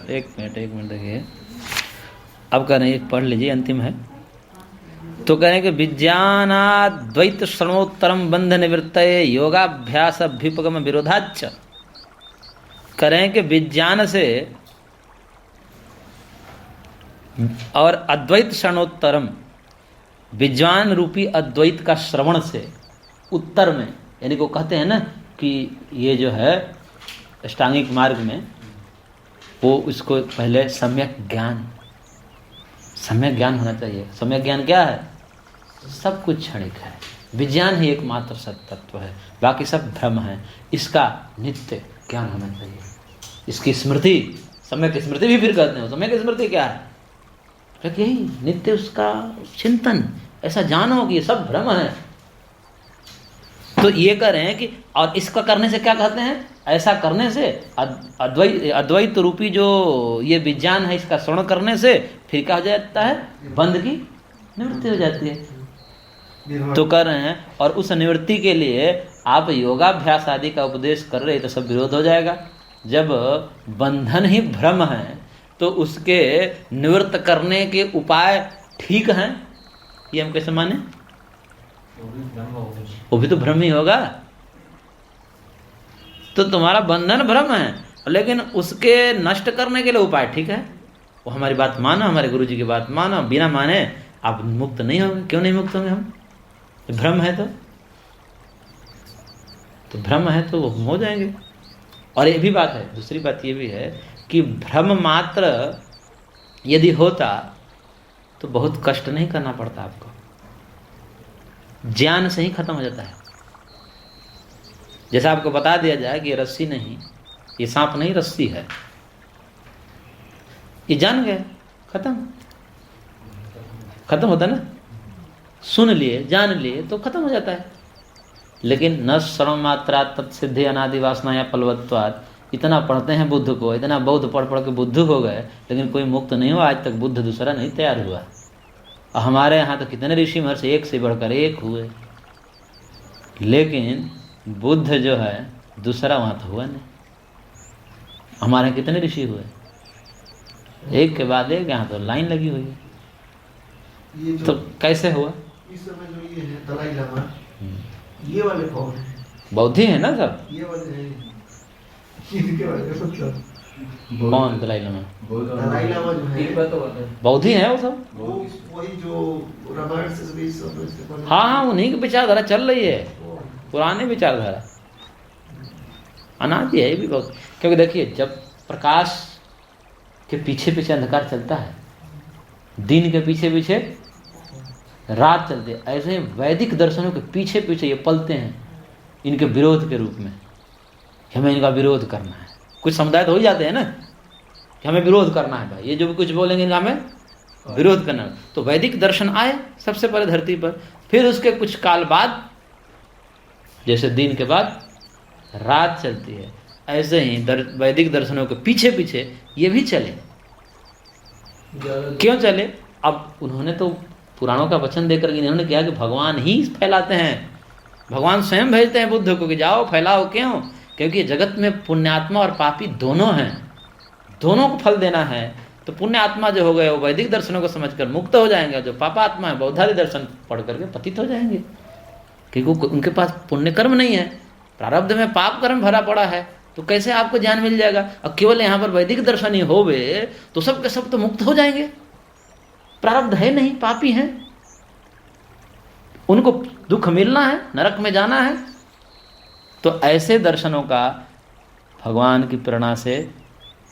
एक मिनट देखिए, अब कह रहे हैं, पढ़ लीजिए, अंतिम है। तो कह रहे हैं कि विज्ञानाद्वैत श्रवणोत्तरम बंध निवृत्तये योगाभ्यास अभ्युपगम विरोधाच्च। कह रहे हैं कि विज्ञान से और अद्वैत श्रवणोत्तरम, विज्ञान रूपी अद्वैत का श्रवण से उत्तर में, यानी को कहते हैं ना कि ये जो है अष्टांगिक मार्ग में, वो उसको पहले सम्यक ज्ञान होना चाहिए। सम्यक ज्ञान क्या है? सब कुछ क्षणिक है, विज्ञान ही एकमात्र सत्य तत्व है, बाकी सब भ्रम है। इसका नित्य ज्ञान होना चाहिए। इसकी स्मृति, सम्यक स्मृति भी फिर कहते हैं। सम्यक स्मृति क्या है? यही नित्य उसका चिंतन, ऐसा जानो कि ये सब भ्रम है। तो ये कह रहे हैं कि, और इसका करने से क्या कहते हैं? ऐसा करने से अद्वैत रूपी जो ये विज्ञान है, इसका श्रवण करने से फिर क्या हो जाता है? बंध की निवृत्ति हो जाती है। तो कर रहे हैं, और उस निवृत्ति के लिए आप योगाभ्यास आदि का उपदेश कर रहे, तो सब विरोध हो जाएगा। जब बंधन ही भ्रम है तो उसके निवृत्त करने के उपाय ठीक हैं, ये हम कैसे माने? वो भी तो भ्रम ही होगा। तो तुम्हारा बंधन भ्रम है, लेकिन उसके नष्ट करने के लिए उपाय ठीक है। वो हमारी बात मानो, हमारे गुरु जी की बात मानो। बिना माने आप मुक्त नहीं होंगे। क्यों नहीं मुक्त होंगे हम? भ्रम है तो भ्रम है तो वो हो जाएंगे। और ये भी बात है, दूसरी बात ये भी है कि भ्रम मात्र यदि होता तो बहुत कष्ट नहीं करना पड़ता आपको, ज्ञान से ही खत्म हो जाता है। जैसा आपको बता दिया जाए कि ये रस्सी नहीं, ये सांप नहीं, रस्सी है, ये जान गए, खत्म होता ना। सुन लिए, जान लिए तो खत्म हो जाता है। लेकिन न श्रवण मात्रा तत्सिद्धि अनादि वासना या पलवत्वाद, इतना पढ़ते हैं बुद्ध को, इतना बौद्ध पढ़ के बुद्ध हो गए, लेकिन कोई मुक्त नहीं हुआ। आज तक बुद्ध दूसरा नहीं तैयार हुआ। और हमारे यहाँ तो कितने ऋषि महर्षि एक से बढ़कर एक हुए, लेकिन बुद्ध जो है दूसरा वहाँ तो हुआ नहीं। हमारे यहाँ कितने ऋषि हुए, एक के बाद एक, यहाँ तो लाइन लगी हुई है। तो कैसे हुआ? इस समय जो ये है दलाई लामा, ये वाले कौन है? बौद्धि है ना सब। ये वाले हैं, इनके वाले मतलब कौन? दलाई लामा। दलाई लामा जो है बौद्धि है वो सब। वही जो रामायण से भी सब। हाँ, उन्हीं की विचारधारा चल रही है, पुराने विचारधारा, अनादि है ये भी बहुत। क्योंकि देखिए, जब प्रकाश के पीछे पीछे अंधकार चलता है, दिन के पीछे पीछे रात चलती है, ऐसे ही वैदिक दर्शनों के पीछे पीछे ये पलते हैं इनके विरोध के रूप में। हमें इनका विरोध करना है। कुछ समुदाय तो हो जाते हैं ना कि हमें विरोध करना है, भाई ये जो भी कुछ बोलेंगे इनका हमें विरोध करना है। तो वैदिक दर्शन आए सबसे पहले धरती पर, फिर उसके कुछ काल बाद, जैसे दिन के बाद रात चलती है, ऐसे ही वैदिक दर्शनों के पीछे पीछे ये भी चले। क्यों चले? अब उन्होंने तो पुराणों का वचन देकर इन्होंने किया कि भगवान ही फैलाते हैं, भगवान स्वयं भेजते हैं बुद्ध को कि जाओ फैलाओ। क्यों? क्योंकि जगत में पुण्यात्मा और पापी दोनों हैं, दोनों को फल देना है। तो पुण्यात्मा जो हो गए वो वैदिक दर्शनों को समझकर मुक्त हो जाएंगे, जो पापात्मा है बौद्धादि दर्शन पढ़ करके पतित हो जाएंगे, क्योंकि उनके पास पुण्य कर्म नहीं है, प्रारब्ध में पाप कर्म भरा पड़ा है। तो कैसे आपको ज्ञान मिल जाएगा? और केवल यहाँ पर वैदिक दर्शन ही होवे तो सब के सब तो मुक्त हो जाएंगे। प्रारब्ध है नहीं, पापी हैं, उनको दुख मिलना है, नरक में जाना है। तो ऐसे दर्शनों का भगवान की प्रेरणा से,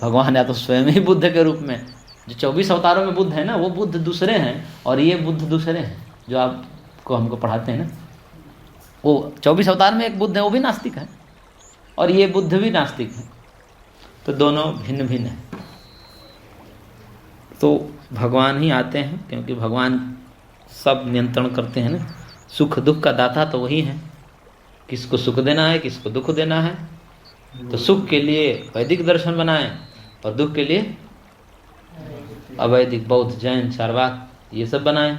भगवान या तो स्वयं ही बुद्ध के रूप में, जो 24 अवतारों में बुद्ध है ना, वो बुद्ध दूसरे हैं और ये बुद्ध दूसरे हैं जो आपको हमको पढ़ाते हैं ना। वो 24 अवतार में एक बुद्ध है, वो भी नास्तिक है, और ये बुद्ध भी नास्तिक है। तो दोनों भिन्न भिन्न हैं। तो भगवान ही आते हैं, क्योंकि भगवान सब नियंत्रण करते हैं ना। सुख दुख का दाता तो वही है, किसको सुख देना है, किसको दुख देना है। तो सुख के लिए वैदिक दर्शन बनाएं और दुख के लिए अवैदिक बौद्ध जैन चारवाक ये सब बनाएं।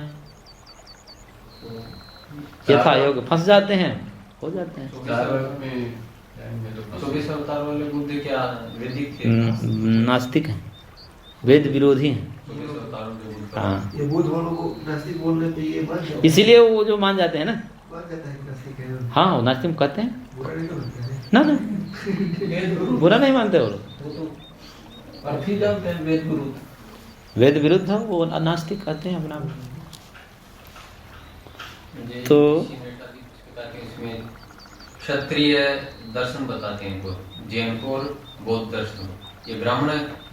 यथा योग फंस जाते हैं, हो जाते हैं। 24 अवतार वाले बुद्ध क्या वैदिक थे? नास्तिक हैं। वेद विरोधी हैं। हाँ, ये बुद्ध वालों को नास्तिक बोलने पे ये बन जाता है। इसीलिए वो जो मान जाते हैं ना, बन जाता है नास्तिक है। हाँ वो नास्तिक कहते हैं बुरा नहीं लगता है। ना, ना बुरा नहीं मानते वो लोग, वेद विरुद्ध है वो नास्तिक कहते हैं अपना। तो इसमें क्षत्रिय दर्शन बताते हैं इनको, जैन को और बौद्ध दर्शन। ये ब्राह्मण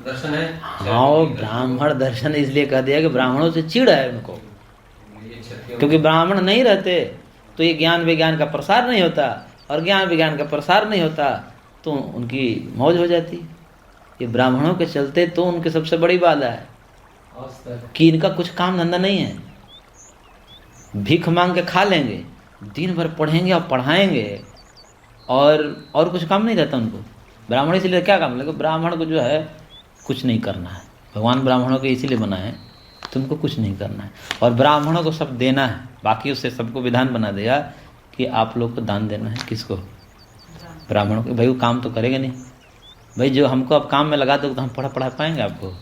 दर्शन है। हाँ, वो ब्राह्मण दर्शन इसलिए कह दिया कि ब्राह्मणों से चिढ़ है उनको, ये क्षत्रिय क्योंकि ब्राह्मण नहीं रहते तो ये ज्ञान विज्ञान का प्रसार नहीं होता, और ज्ञान विज्ञान का प्रसार नहीं होता तो उनकी मौज हो जाती। ये ब्राह्मणों के चलते तो उनकी सबसे बड़ी बाधा है कि इनका कुछ काम धंधा नहीं है, भीख मांग के खा लेंगे, दिन भर पढ़ेंगे और पढ़ाएंगे, और कुछ काम नहीं रहता उनको। ब्राह्मण इसीलिए क्या काम लगे, ब्राह्मण को जो है कुछ नहीं करना है, भगवान ब्राह्मणों के इसीलिए बनाए हैं, तुमको कुछ नहीं करना है, और ब्राह्मणों को सब देना है। बाकी उससे सबको विधान बना दिया कि आप लोग को दान देना है। किसको? ब्राह्मणों को। भाई वो काम तो करेंगे नहीं, भाई जो हमको अब काम में लगा दो तो हम पढ़ा पाएंगे आपको?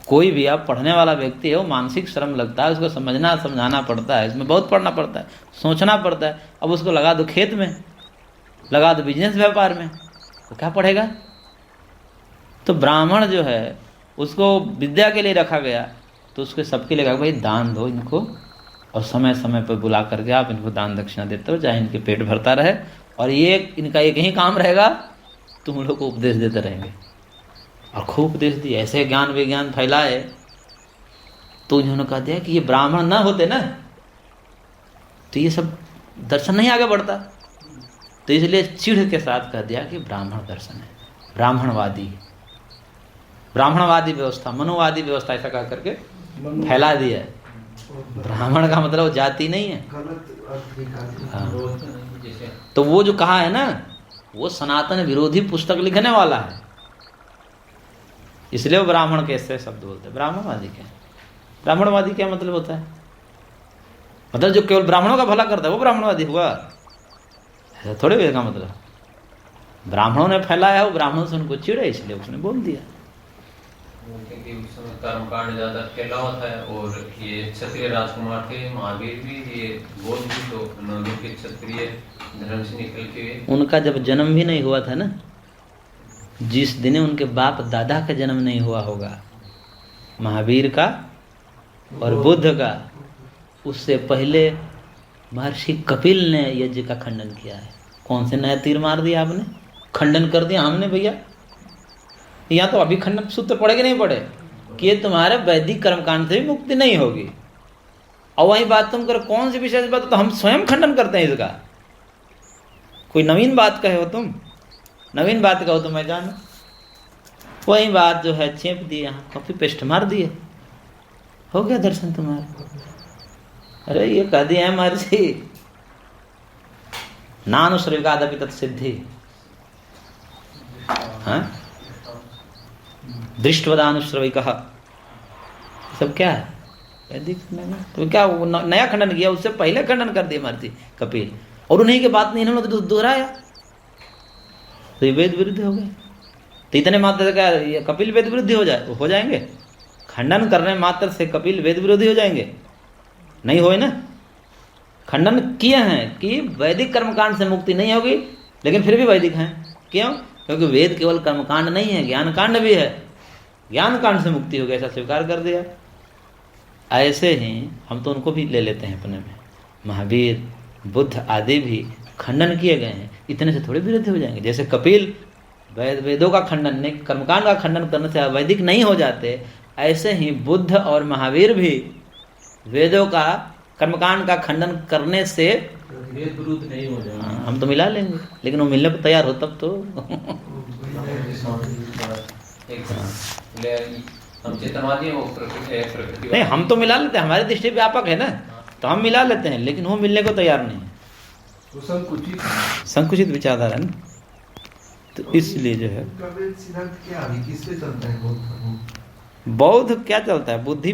कोई भी आप पढ़ने वाला व्यक्ति है, वो मानसिक श्रम लगता है, उसको समझना समझाना पड़ता है, इसमें बहुत पढ़ना पड़ता है, सोचना पड़ता है। अब उसको लगा दो खेत में, लगा दो बिजनेस व्यापार में, वो क्या पढ़ेगा? तो ब्राह्मण जो है उसको विद्या के लिए रखा गया, तो उसके सबके लिए कहा भाई दान दो इनको, और समय समय पर बुला करके आप इनको दान दक्षिणा देते हो, चाहे इनके पेट भरता रहे, और ये इनका एक ही काम रहेगा, तुम लोग को उपदेश देते रहेंगे। और खूब उपदेश दिए, ऐसे ज्ञान विज्ञान फैलाए। तो इन्होंने कहा दिया कि ये ब्राह्मण ना होते ना तो ये सब दर्शन नहीं आगे बढ़ता, तो इसलिए चिढ़ के साथ कह दिया कि ब्राह्मण दर्शन है, ब्राह्मणवादी व्यवस्था, मनोवादी व्यवस्था, ऐसा कह करके फैला दिया है। ब्राह्मण का मतलब जाति नहीं है। गलत अर्थ निकाल। हाँ। तो वो जो कहा है ना, वो सनातन विरोधी पुस्तक लिखने वाला है, इसलिए वो ब्राह्मण कैसे शब्द बोलते हैं। ब्राह्मणवादी क्या? ब्राह्मणवादी क्या मतलब होता है? मतलब जो केवल ब्राह्मणों का भला करता है वो ब्राह्मणवादी हुआ? ऐसा थोड़े भी का मतलब। ब्राह्मणों ने फैलाया है, वो ब्राह्मणों से उनको चिढ़े, इसलिए उसने बोल दिया। क्योंकि उस समय कर्मकांड ज्यादा फैला होता है, और ये क्षत्रिय राजकुमार थे, महावीर भी, ये बौद्ध भी, तो उन्होंने के क्षत्रिय धर्म से निकल के। उनका जब जन्म भी नहीं हुआ था ना, जिस दिन उनके बाप दादा का जन्म नहीं हुआ होगा, महावीर का और बुद्ध का, उससे पहले महर्षि कपिल ने यज्ञ का खंडन किया है। कौन से नया तीर मार दिया आपने, खंडन कर दिया हमने भैया। या तो अभी खंडन सूत्र पढ़े कि नहीं पढ़े कि ये तुम्हारे वैदिक कर्मकांड से भी मुक्ति नहीं होगी, और वही बात तुम करो, कौन सी विशेष बात, तो हम स्वयं खंडन करते हैं इसका। कोई नवीन बात कहे हो तुम, नवीन बात कहो तो मैं जानू, वही बात जो है चेप दिए, यहाँ कॉपी पेस्ट मार दिए, हो गया दर्शन तुम्हारा। अरे ये कह दिया है महर्षि, नानुश्रविकादपि तत्सिद्धि, हाँ, दृष्टवदानुश्रविकः, सब क्या है? वैदिक में तो क्या वो नया खंडन किया, उससे पहले खंडन कर दिया महर्षि कपिल, और उन्हीं के बात नहीं इन्होंने तो दोहराया, तो ये वेद विरुद्ध हो गए। तो इतने मात्र से क्या ये कपिल वेद विरुद्ध हो जाएंगे? खंडन करने मात्र से कपिल वेद विरोधी हो जाएंगे? नहीं होए ना। खंडन किए हैं कि वैदिक कर्मकांड से मुक्ति नहीं होगी, लेकिन फिर भी वैदिक हैं। क्यों? क्योंकि वेद केवल कर्मकांड नहीं है, ज्ञान कांड भी है, ज्ञान कांड से मुक्ति होगी, ऐसा स्वीकार कर दिया। ऐसे ही हम तो उनको भी ले लेते हैं अपने में, महावीर बुद्ध आदि भी खंडन किए गए हैं, इतने से थोड़े विरुद्ध हो जाएंगे। जैसे कपिल वेदों का खंडन नहीं, कर्मकांड का खंडन करने से अवैदिक नहीं हो जाते, ऐसे ही बुद्ध और महावीर भी वेदों का कर्मकांड का खंडन करने से वेद विरुद्ध नहीं हो जाएंगे। हम तो मिला लेंगे, लेकिन वो मिलने को तैयार हो तब तो। हम चेतनवादी हैं, वो प्रकृति नहीं, हम तो मिला लेते हैं, हमारी दृष्टि व्यापक है ना, तो हम मिला लेते हैं, लेकिन वो मिलने को तैयार नहीं है, संकुचित विचारधारा है ना। तो इसलिए जो है सिद्धांत क्या अभी किस पे चलता है? बौद्ध क्या चलता है, बुद्धि पे